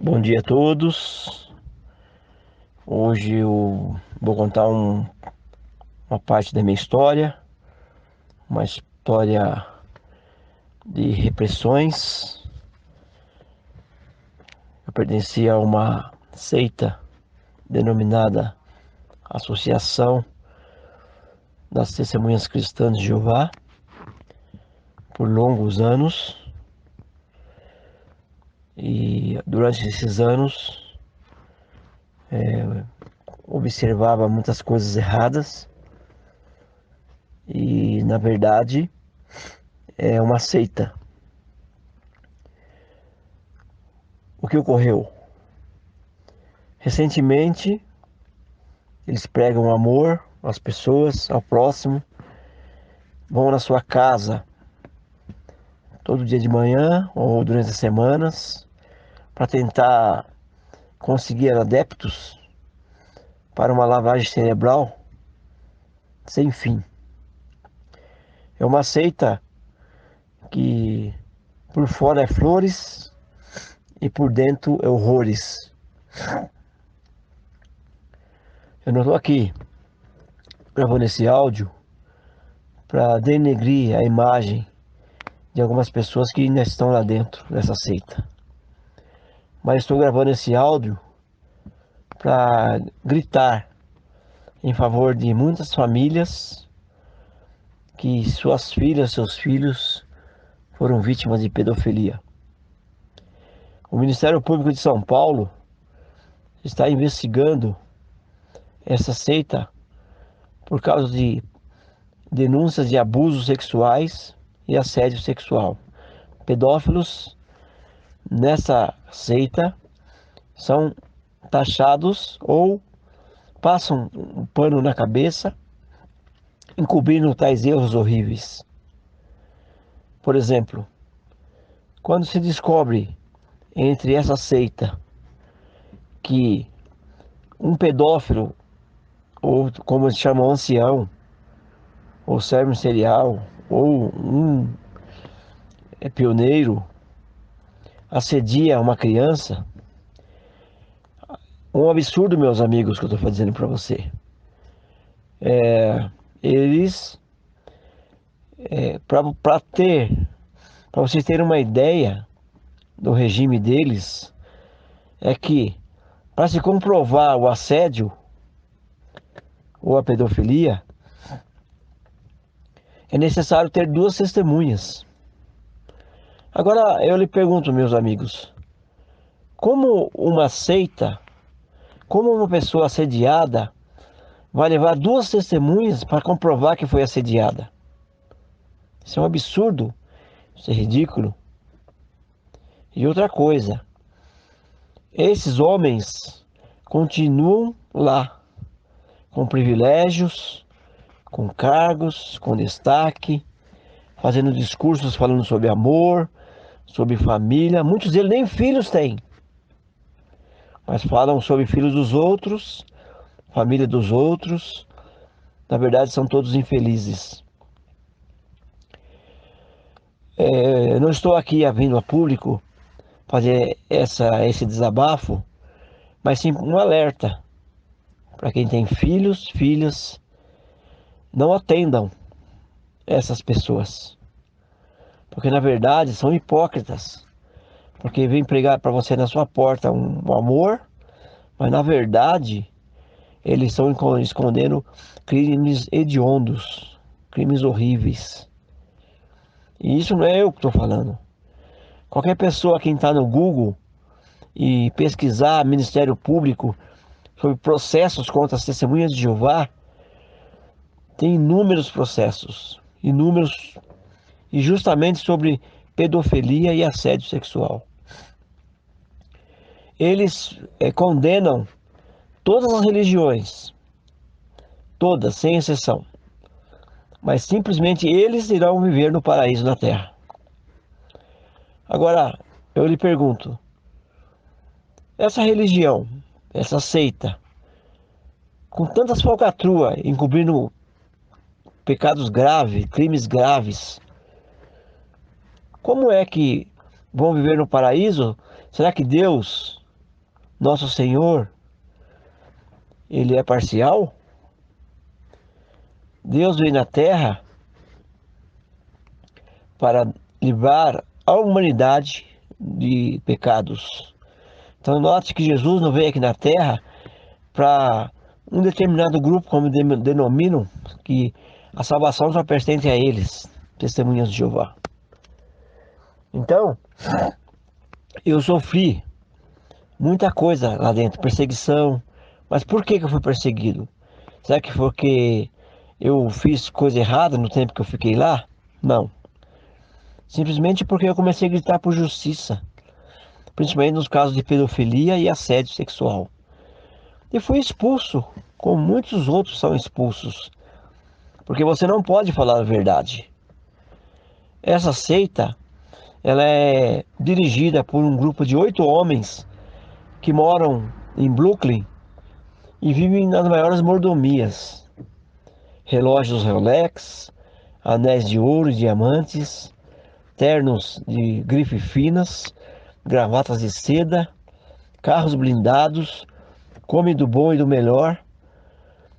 Bom dia a todos. Hoje eu vou contar uma parte da minha história, uma história de repressões. Eu pertencia a uma seita denominada Associação das Testemunhas Cristãs de Jeová por longos anos. E durante esses anos observava muitas coisas erradas e, na verdade, é uma seita. O que ocorreu? Recentemente, eles pregam amor às pessoas, ao próximo, vão na sua casa todo dia de manhã ou durante as semanas para tentar conseguir adeptos para uma lavagem cerebral sem fim. É uma seita que por fora é flores e por dentro é horrores. Eu não estou aqui gravando esse áudio para denegrir a imagem de algumas pessoas que ainda estão lá dentro dessa seita. Mas estou gravando esse áudio para gritar em favor de muitas famílias que suas filhas, seus filhos foram vítimas de pedofilia. O Ministério Público de São Paulo está investigando essa seita por causa de denúncias de abusos sexuais e assédio sexual. Pedófilos nessa seita são taxados ou passam um pano na cabeça, encobrindo tais erros horríveis. Por exemplo, quando se descobre entre essa seita que um pedófilo, ou como eles chamam, ancião, ou servo serial, ou um pioneiro, assedia uma criança, um absurdo, meus amigos, que eu estou dizendo para você. Eles, para vocês terem uma ideia do regime deles, é que para se comprovar o assédio ou a pedofilia, é necessário ter duas testemunhas. Agora eu lhe pergunto, meus amigos, como uma seita, como uma pessoa assediada vai levar duas testemunhas para comprovar que foi assediada? Isso é um absurdo, isso é ridículo. E outra coisa, esses homens continuam lá, com privilégios, com cargos, com destaque, fazendo discursos falando sobre amor, sobre família. Muitos deles nem filhos têm, mas falam sobre filhos dos outros, família dos outros. Na verdade, são todos infelizes. Eu não estou aqui vindo a público fazer esse desabafo, mas sim um alerta para quem tem filhos, filhas. Não atendam essas pessoas, porque na verdade são hipócritas, porque vem pregar para você na sua porta um amor, mas na verdade eles estão escondendo crimes hediondos, crimes horríveis. E isso não é eu que estou falando. Qualquer pessoa que entrar no Google e pesquisar Ministério Público sobre processos contra as testemunhas de Jeová, tem inúmeros processos, inúmeros, e justamente sobre pedofilia e assédio sexual. Eles condenam todas as religiões, todas, sem exceção, mas simplesmente eles irão viver no paraíso na terra. Agora, eu lhe pergunto, essa religião, essa seita, com tantas falcatruas, encobrindo pecados graves, crimes graves, como é que vão viver no paraíso? Será que Deus Nosso Senhor, ele é parcial? Deus veio na terra para livrar a humanidade de pecados. Então note que Jesus não veio aqui na terra para um determinado grupo, como denominam, que a salvação só pertence a eles, testemunhas de Jeová. Então, eu sofri muita coisa lá dentro, perseguição. Mas por que eu fui perseguido? Será que foi porque eu fiz coisa errada no tempo que eu fiquei lá? Não. Simplesmente porque eu comecei a gritar por justiça, principalmente nos casos de pedofilia e assédio sexual. E fui expulso, como muitos outros são expulsos, porque você não pode falar a verdade. Essa seita, ela é dirigida por um grupo de 8 homens que moram em Brooklyn e vivem nas maiores mordomias. Relógios Rolex, anéis de ouro e diamantes, ternos de grife finas, gravatas de seda, carros blindados, come do bom e do melhor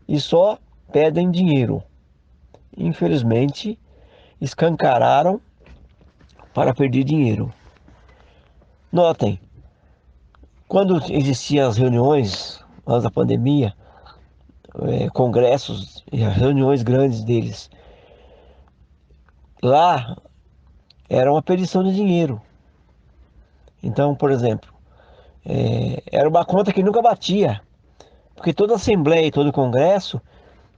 e só pedem dinheiro. Infelizmente, escancararam para perder dinheiro. Notem, quando existiam as reuniões antes da pandemia, congressos e as reuniões grandes deles, lá era uma perdição de dinheiro. Então, por exemplo, era uma conta que nunca batia, porque toda assembleia e todo congresso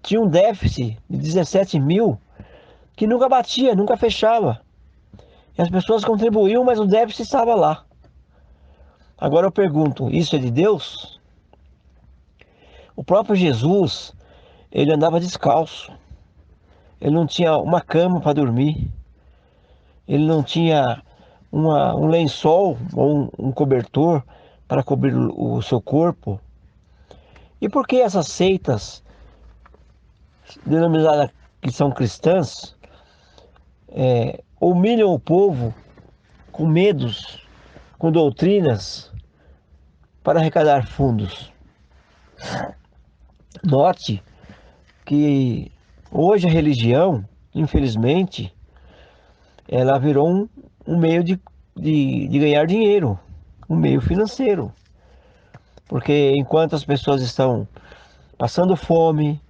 tinha um déficit de 17 mil que nunca batia, nunca fechava. E as pessoas contribuíam, mas o déficit estava lá. Agora eu pergunto, isso é de Deus? O próprio Jesus, ele andava descalço. Ele não tinha uma cama para dormir. Ele não tinha um lençol ou um cobertor para cobrir o seu corpo. E por que essas seitas, denominadas que são cristãs, humilham o povo com medos, com doutrinas, para arrecadar fundos? Note que hoje a religião, infelizmente, ela virou um meio de ganhar dinheiro, um meio financeiro. Porque enquanto as pessoas estão passando fome,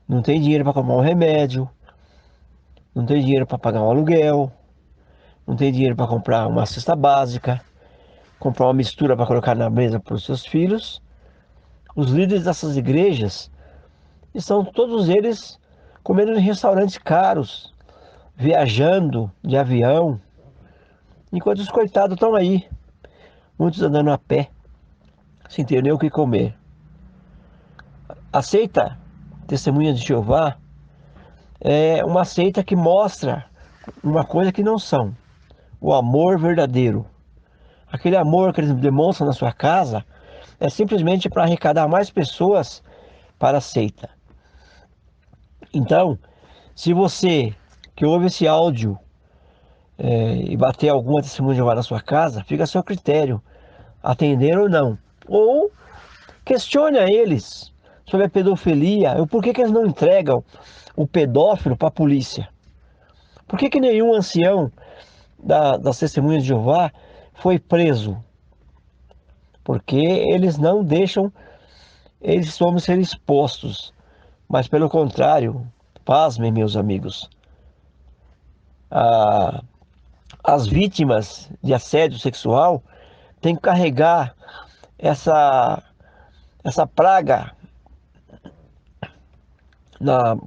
não tem dinheiro para comprar um remédio, não tem dinheiro para pagar um aluguel, não tem dinheiro para comprar uma cesta básica, comprar uma mistura para colocar na mesa para os seus filhos, os líderes dessas igrejas estão todos eles comendo em restaurantes caros, viajando de avião, enquanto os coitados estão aí, muitos andando a pé, sem ter nem o que comer. A seita Testemunha de Jeová é uma seita que mostra uma coisa que não são: o amor verdadeiro. Aquele amor que eles demonstram na sua casa é simplesmente para arrecadar mais pessoas para a seita. Então, se você que ouve esse áudio e bater alguma testemunha de Jeová na sua casa, fica a seu critério, atender ou não. Ou questione a eles sobre a pedofilia, o porquê que eles não entregam o pedófilo para a polícia. Por que nenhum ancião das testemunhas de Jeová foi preso? Porque eles não deixam esses homens serem expostos, mas pelo contrário, pasmem, meus amigos, as vítimas de assédio sexual têm que carregar essa praga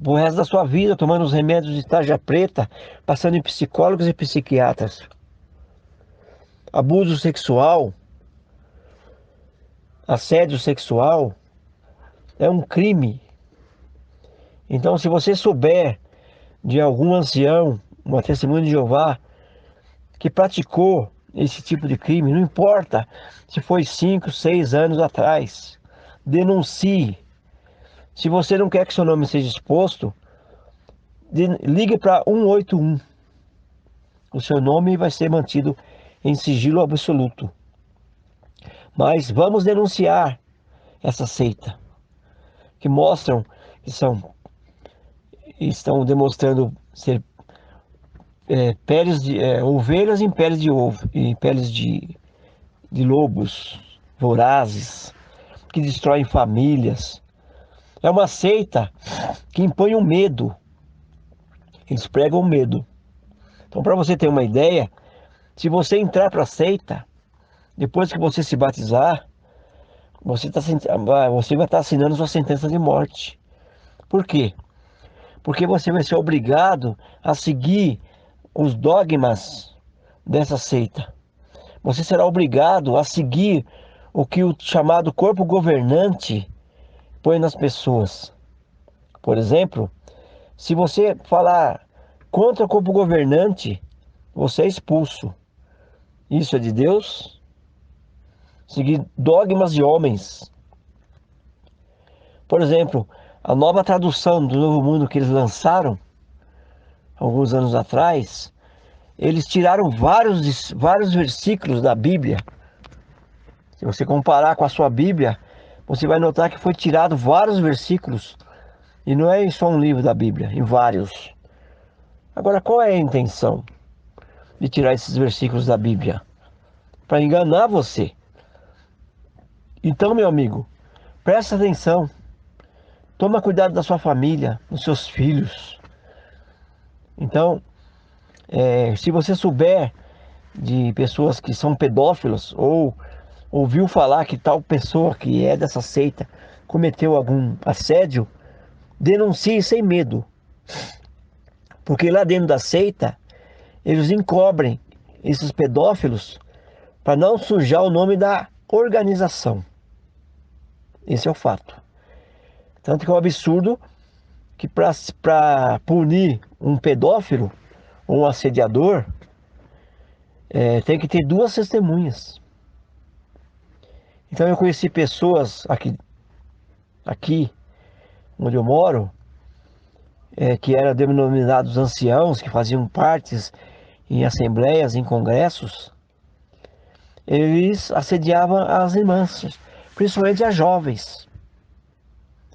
o resto da sua vida, tomando os remédios de tarja preta, passando em psicólogos e psiquiatras. Abuso sexual, assédio sexual é um crime. Então, se você souber de algum ancião, uma testemunha de Jeová, que praticou esse tipo de crime, não importa se foi 5, 6 anos atrás, denuncie. Se você não quer que seu nome seja exposto, ligue para 181. O seu nome vai ser mantido em sigilo absoluto. Mas vamos denunciar essa seita, que mostram que estão demonstrando ser peles de ovelhas em peles de ovo, em peles de lobos vorazes, que destroem famílias. É uma seita que impõe um medo. Eles pregam medo. Então, para você ter uma ideia, se você entrar para a seita, depois que você se batizar, você vai estar assinando sua sentença de morte. Por quê? Porque você vai ser obrigado a seguir os dogmas dessa seita. Você será obrigado a seguir o que o chamado corpo governante põe nas pessoas. Por exemplo, se você falar contra o corpo governante, você é expulso. Isso é de Deus? Seguir dogmas de homens. Por exemplo, a nova tradução do Novo Mundo que eles lançaram alguns anos atrás, eles tiraram vários versículos da Bíblia. Se você comparar com a sua Bíblia, você vai notar que foi tirado vários versículos. E não é só um livro da Bíblia, em vários. Agora, qual é a intenção de tirar esses versículos da Bíblia? Para enganar você. Então, meu amigo, presta atenção. Toma cuidado da sua família, dos seus filhos. Então, se você souber de pessoas que são pedófilos ou ouviu falar que tal pessoa que é dessa seita cometeu algum assédio, denuncie sem medo. Porque lá dentro da seita, eles encobrem esses pedófilos para não sujar o nome da organização. Esse é o fato. Tanto que é um absurdo que para punir um pedófilo ou um assediador, tem que ter duas testemunhas. Então eu conheci pessoas aqui onde eu moro, que eram denominados anciãos, que faziam partes em assembleias, em congressos. Eles assediavam as irmãs, principalmente as jovens.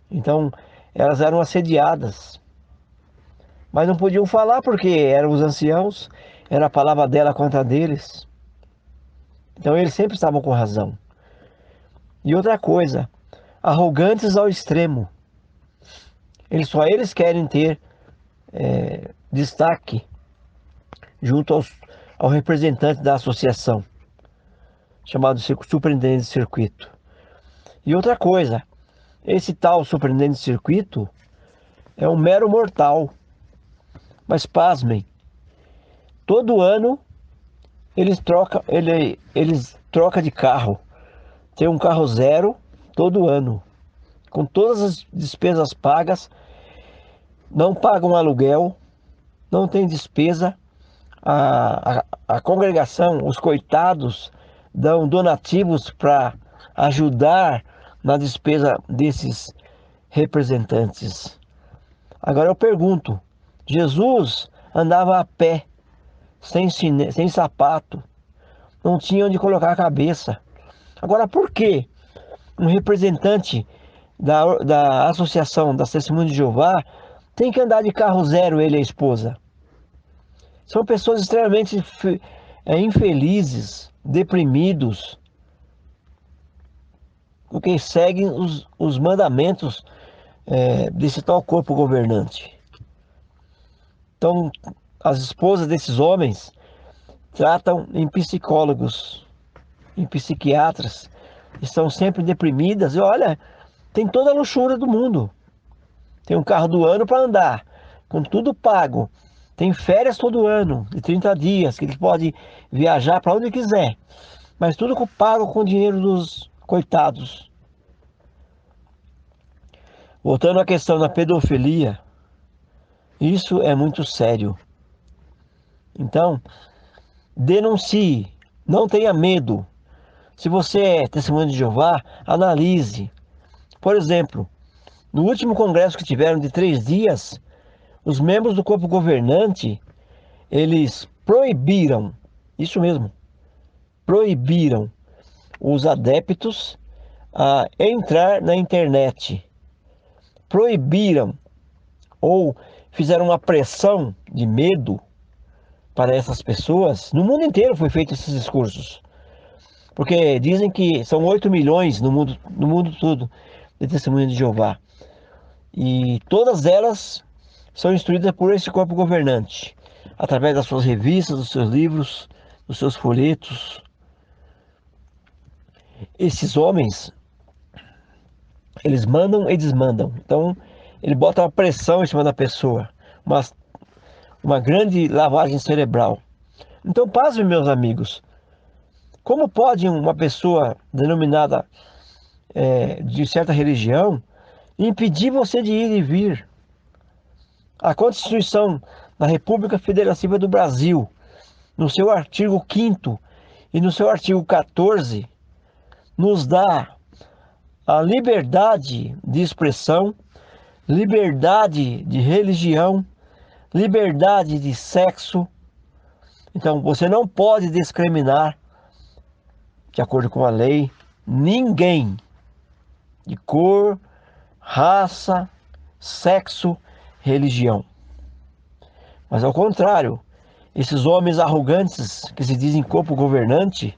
Então elas eram assediadas, mas não podiam falar porque eram os anciãos, era a palavra dela contra deles. Então eles sempre estavam com razão. E outra coisa, arrogantes ao extremo. Eles querem ter destaque junto ao representante da associação, chamado superintendente de circuito. E outra coisa, esse tal superintendente de circuito é um mero mortal. Mas pasmem, todo ano eles trocam de carro. Tem um carro zero todo ano, com todas as despesas pagas, não pagam aluguel, não tem despesa. A congregação, os coitados, dão donativos para ajudar na despesa desses representantes. Agora eu pergunto, Jesus andava a pé, sem sapato, não tinha onde colocar a cabeça. Agora, por que um representante da Associação das Testemunhas de Jeová tem que andar de carro zero, ele e a esposa? São pessoas extremamente infelizes, deprimidos, porque seguem os mandamentos desse tal corpo governante. Então, as esposas desses homens tratam em psicólogos, em psiquiatras, estão sempre deprimidas. E olha, tem toda a luxúria do mundo. Tem um carro do ano para andar, com tudo pago. Tem férias todo ano, de 30 dias, que ele pode viajar para onde quiser. Mas tudo pago com o dinheiro dos coitados. Voltando à questão da pedofilia, isso é muito sério. Então, denuncie, não tenha medo. Se você é testemunha de Jeová, analise. Por exemplo, no último congresso que tiveram de 3 dias, os membros do corpo governante, eles proibiram, isso mesmo, proibiram os adeptos a entrar na internet. Proibiram ou fizeram uma pressão de medo para essas pessoas. No mundo inteiro foi feito esses discursos. Porque dizem que são 8 milhões no mundo todo de testemunhas de Jeová. E todas elas são instruídas por esse corpo governante, através das suas revistas, dos seus livros, dos seus folhetos. Esses homens, eles mandam e desmandam. Então, ele bota uma pressão em cima da pessoa, uma grande lavagem cerebral. Então, pasmem, meus amigos, como pode uma pessoa denominada de certa religião impedir você de ir e vir? A Constituição da República Federativa do Brasil, no seu artigo 5º e no seu artigo 14, nos dá a liberdade de expressão, liberdade de religião, liberdade de sexo. Então, você não pode discriminar, de acordo com a lei, ninguém de cor, raça, sexo, religião. Mas ao contrário, esses homens arrogantes que se dizem corpo governante,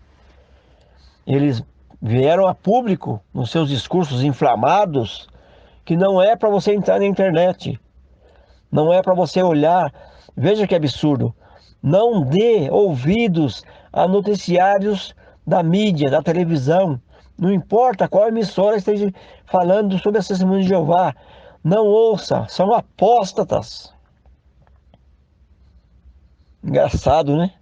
eles vieram a público nos seus discursos inflamados que não é para você entrar na internet, não é para você olhar. Veja que absurdo. Não dê ouvidos a noticiários da mídia, da televisão. Não importa qual emissora esteja falando sobre a testemunha de Jeová. Não ouça, são apóstatas. Engraçado, né?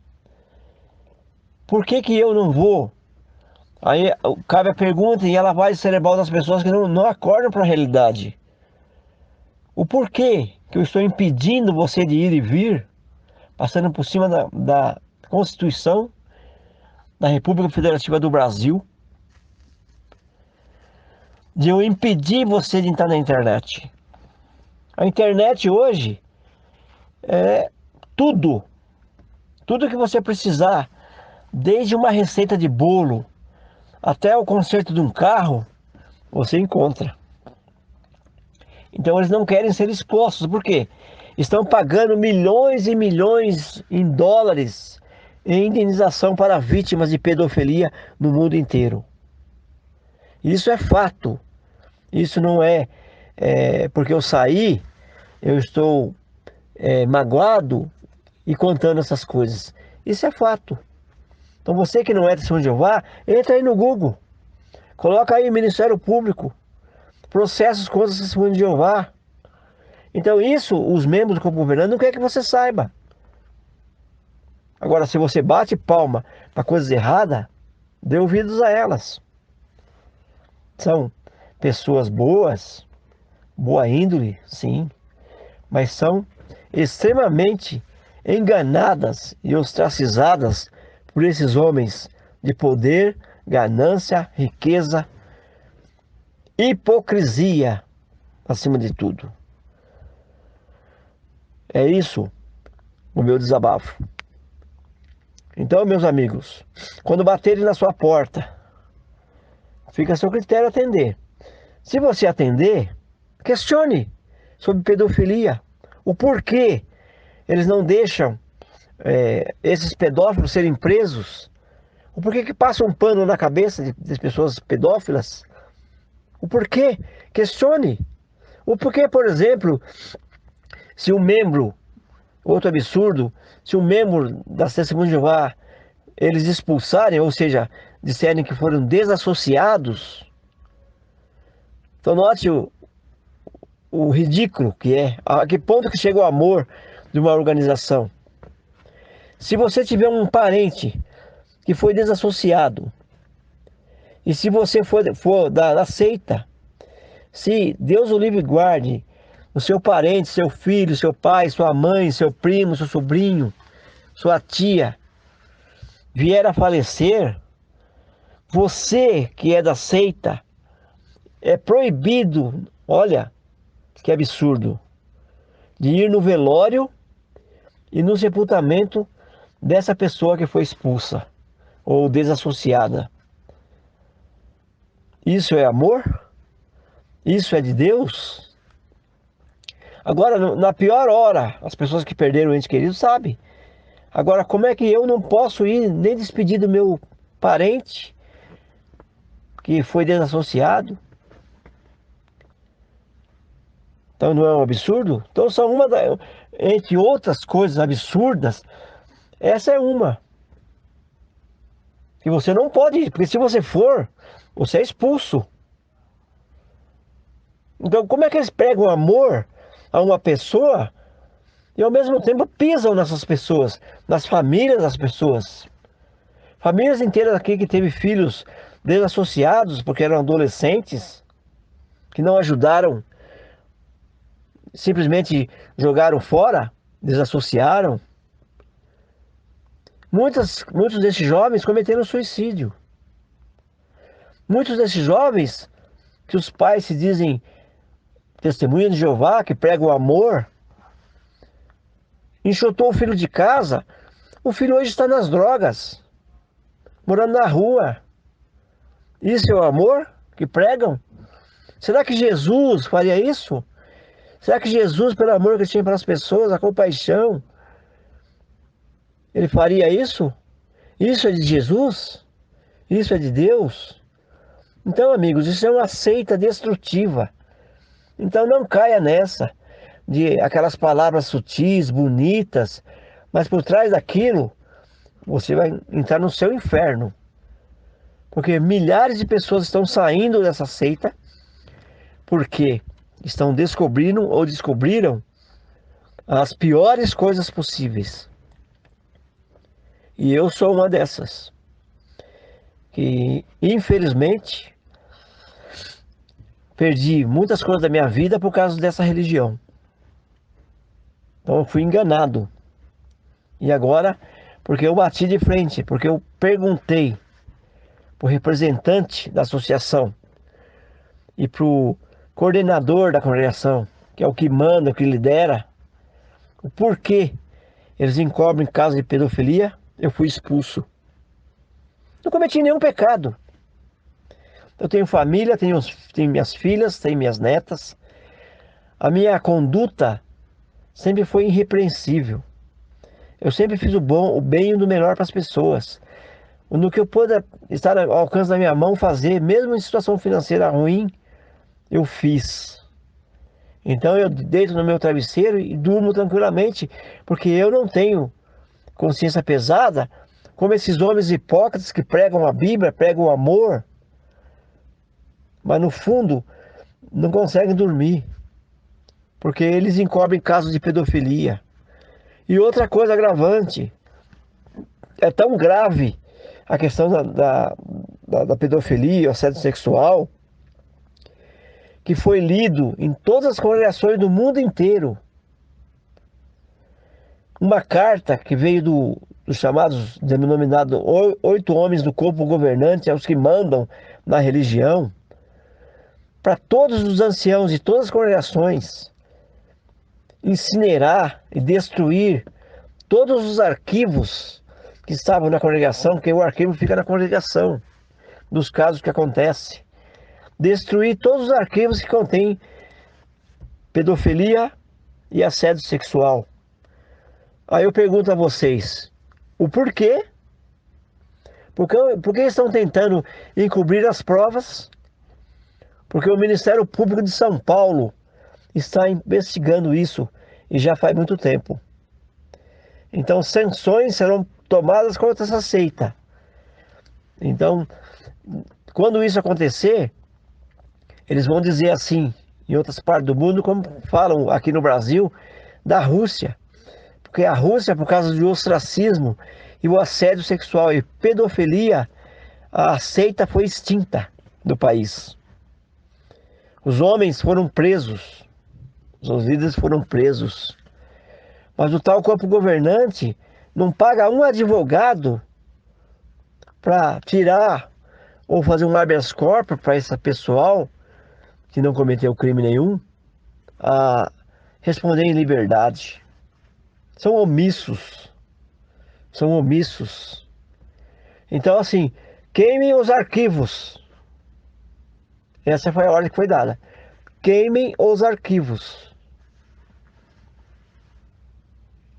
Por que que eu não vou? Aí cabe a pergunta e ela vai cerebral das pessoas que não acordam para a realidade. O porquê que eu estou impedindo você de ir e vir, passando por cima da Constituição da República Federativa do Brasil, de eu impedir você de entrar na internet. A internet hoje é tudo que você precisar, desde uma receita de bolo até o conserto de um carro, você encontra. Então eles não querem ser expostos, por quê? Estão pagando milhões e milhões em dólares em indenização para vítimas de pedofilia no mundo inteiro. Isso é fato. Isso não é porque eu saí, eu estou magoado e contando essas coisas. Isso é fato. Então você que não é testemunho de Jeová, entra aí no Google. Coloca aí Ministério Público, processos contra o testemunho de Jeová. Então isso, os membros do corpo governante não querem que você saiba. Agora, se você bate palma para coisas erradas, dê ouvidos a elas. São pessoas boas, boa índole, sim, mas são extremamente enganadas e ostracizadas por esses homens de poder, ganância, riqueza, hipocrisia, acima de tudo. É isso o meu desabafo. Então, meus amigos, quando baterem na sua porta, fica a seu critério atender. Se você atender, questione sobre pedofilia, o porquê eles não deixam esses pedófilos serem presos, o porquê que passa um pano na cabeça das pessoas pedófilas, o porquê, questione. O porquê, por exemplo, se um membro, outro absurdo, se um membro da Testemunha de Jeová, eles expulsarem, ou seja, disserem que foram desassociados, então note o ridículo que é, a que ponto que chega o amor de uma organização. Se você tiver um parente que foi desassociado, e se você for da seita, se Deus o livre e guarde, o seu parente, seu filho, seu pai, sua mãe, seu primo, seu sobrinho, sua tia, vier a falecer, você que é da seita, é proibido, olha que absurdo, de ir no velório e no sepultamento dessa pessoa que foi expulsa ou desassociada. Isso é amor? Isso é de Deus? Agora, na pior hora, as pessoas que perderam o ente querido sabem. Agora, como é que eu não posso ir nem despedir do meu parente que foi desassociado? Então não é um absurdo? Então são entre outras coisas absurdas, essa é uma. Que você não pode ir, porque se você for, você é expulso. Então como é que eles pregam amor a uma pessoa e ao mesmo tempo pisam nessas pessoas, nas famílias das pessoas? Famílias inteiras aqui que teve filhos desassociados porque eram adolescentes, que não ajudaram, simplesmente jogaram fora, desassociaram. Muitos desses jovens cometeram suicídio. Muitos desses jovens, que os pais se dizem testemunhas de Jeová, que pregam o amor, enxotou o filho de casa, o filho hoje está nas drogas, morando na rua. Isso é o amor que pregam? Será que Jesus faria isso? Será que Jesus, pelo amor que tinha para as pessoas, a compaixão, ele faria isso? Isso é de Jesus? Isso é de Deus? Então, amigos, isso é uma seita destrutiva. Então não caia nessa de aquelas palavras sutis, bonitas, mas por trás daquilo você vai entrar no seu inferno. Porque milhares de pessoas estão saindo dessa seita porque estão descobrindo ou descobriram as piores coisas possíveis. E eu sou uma dessas, que infelizmente perdi muitas coisas da minha vida por causa dessa religião. Então eu fui enganado. E agora, porque eu bati de frente, porque eu perguntei para o representante da associação e para o coordenador da congregação, que é o que manda, o que lidera, o porquê eles encobrem casos de pedofilia, eu fui expulso. Não cometi nenhum pecado. Eu tenho família, tenho minhas filhas, tenho minhas netas. A minha conduta sempre foi irrepreensível. Eu sempre fiz o bom, o bem e o melhor para as pessoas. No que eu puder estar ao alcance da minha mão fazer, mesmo em situação financeira ruim, eu fiz. Então eu deito no meu travesseiro e durmo tranquilamente, porque eu não tenho consciência pesada, como esses homens hipócritas que pregam a Bíblia, pregam o amor, mas no fundo não conseguem dormir, porque eles encobrem casos de pedofilia. E outra coisa agravante, é tão grave a questão da pedofilia, o assédio sexual, que foi lido em todas as congregações do mundo inteiro. Uma carta que veio dos chamados, denominados 8 homens do corpo governante, aos que mandam na religião, para todos os anciãos de todas as congregações, incinerar e destruir todos os arquivos que estavam na congregação, porque o arquivo fica na congregação, dos casos que acontecem. Destruir todos os arquivos que contêm pedofilia e assédio sexual. Aí eu pergunto a vocês, o porquê? Por que estão tentando encobrir as provas? Porque o Ministério Público de São Paulo está investigando isso e já faz muito tempo. Então sanções serão tomadas contra essa seita. Então, quando isso acontecer, eles vão dizer assim, em outras partes do mundo, como falam aqui no Brasil, da Rússia. Porque a Rússia, por causa do ostracismo e o assédio sexual e pedofilia, a seita foi extinta do país. Os homens foram presos, os líderes foram presos. Mas o tal corpo governante não paga um advogado para tirar ou fazer um habeas corpus para esse pessoal que não cometeu crime nenhum a responder em liberdade. São omissos. São omissos. Então, assim, queimem os arquivos. Essa foi a ordem que foi dada. Queimem os arquivos.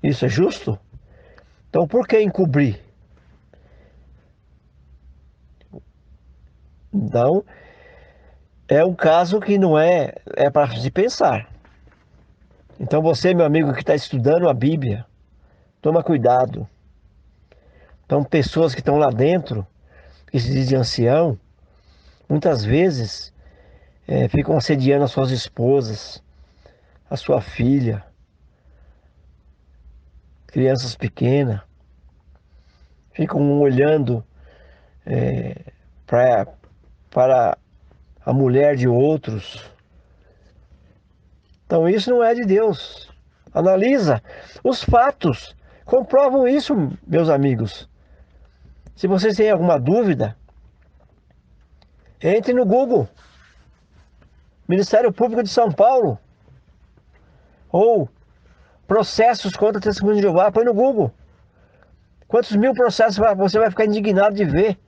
Isso é justo? Então por que encobrir? Então, é um caso que não é para se pensar. Então você, meu amigo que está estudando a Bíblia, toma cuidado. Então pessoas que estão lá dentro, que se dizem ancião, muitas vezes ficam assediando as suas esposas, a sua filha, crianças pequenas, ficam olhando pra, para a mulher de outros. Então isso não é de Deus. Analisa. Os fatos comprovam isso, meus amigos. Se vocês têm alguma dúvida, entre no Google. Ministério Público de São Paulo. Ou processos contra testemunhas de Jeová. Põe no Google. Quantos mil processos você vai ficar indignado de ver?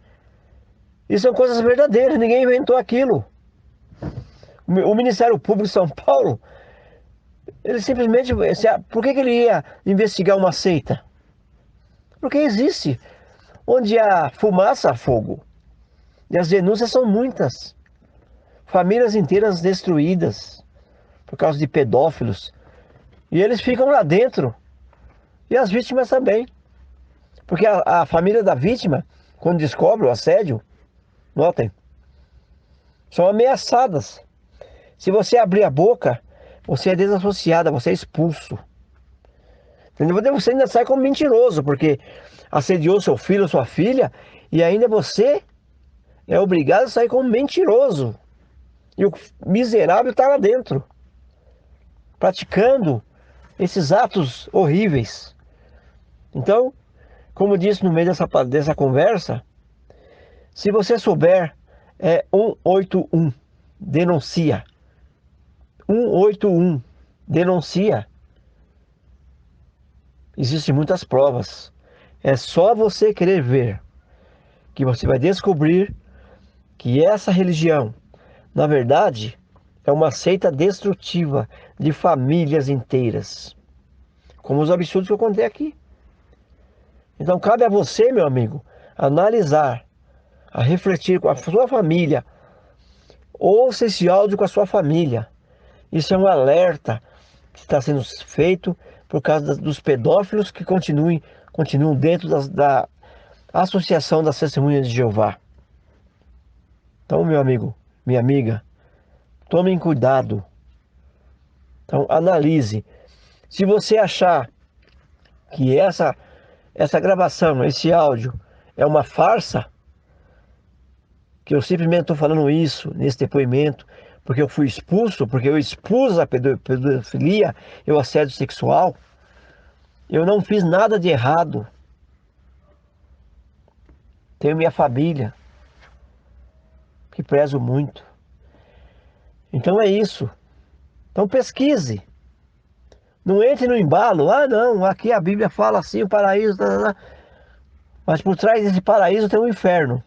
Isso são coisas verdadeiras. Ninguém inventou aquilo. O Ministério Público de São Paulo, ele simplesmente... Por que ele ia investigar uma seita? Porque existe. Onde há fumaça, há fogo. E as denúncias são muitas. Famílias inteiras destruídas por causa de pedófilos. E eles ficam lá dentro. E as vítimas também. Porque a família da vítima, quando descobre o assédio, notem, são ameaçadas. Se você abrir a boca, você é desassociada, você é expulso. Entendeu? Você ainda sai como mentiroso, porque assediou seu filho ou sua filha, e ainda você é obrigado a sair como mentiroso. E o miserável está lá dentro, praticando esses atos horríveis. Então, como disse no meio dessa conversa, se você souber, é 181, denuncia. 181, denuncia. Existem muitas provas. É só você querer ver, que você vai descobrir que essa religião, na verdade, é uma seita destrutiva de famílias inteiras. Como os absurdos que eu contei aqui. Então cabe a você, meu amigo, analisar, a refletir com a sua família. Ouça esse áudio com a sua família. Isso é um alerta que está sendo feito por causa dos pedófilos que continuam dentro da Associação das Testemunhas de Jeová. Então, meu amigo, minha amiga, tomem cuidado. Então, analise. Se você achar que essa gravação, esse áudio, é uma farsa, que eu simplesmente estou falando isso nesse depoimento, porque eu fui expulso, porque eu expus a pedofilia e o assédio sexual, eu não fiz nada de errado. Tenho minha família, que prezo muito. Então é isso. Então pesquise. Não entre no embalo. Ah, não, aqui a Bíblia fala assim, o paraíso... Tá, tá, tá. Mas por trás desse paraíso tem um inferno.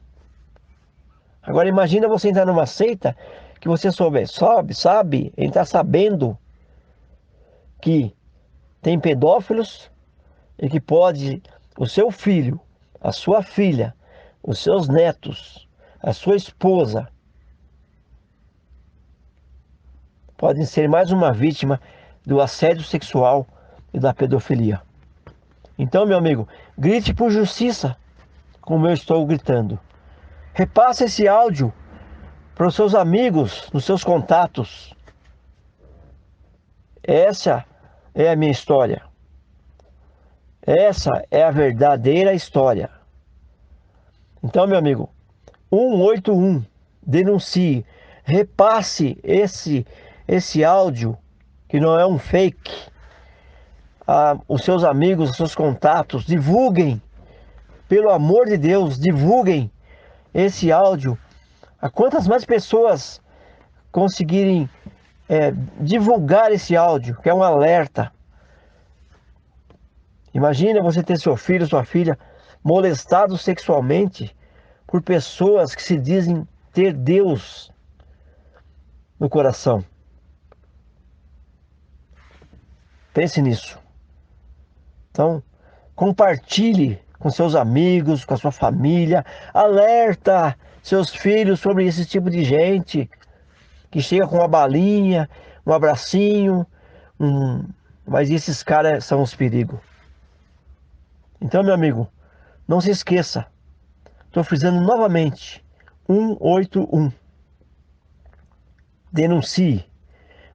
Agora imagina você entrar numa seita que você sabe, entrar sabendo que tem pedófilos e que pode o seu filho, a sua filha, os seus netos, a sua esposa, podem ser mais uma vítima do assédio sexual e da pedofilia. Então, meu amigo, grite por justiça, como eu estou gritando. Repasse esse áudio para os seus amigos, nos seus contatos. Essa é a minha história. Essa é a verdadeira história. Então, meu amigo, 181, denuncie, repasse esse áudio, que não é um fake, os seus amigos, os seus contatos, divulguem, pelo amor de Deus, divulguem esse áudio a quantas mais pessoas conseguirem divulgar esse áudio, que é um alerta. Imagina você ter seu filho, sua filha molestados sexualmente por pessoas que se dizem ter Deus. no coração. Pense nisso. Então, compartilhe com seus amigos, com a sua família, alerta seus filhos sobre esse tipo de gente que chega com uma balinha, um abracinho, mas esses caras são os perigos. Então, meu amigo, não se esqueça. Estou frisando novamente. 181. Denuncie.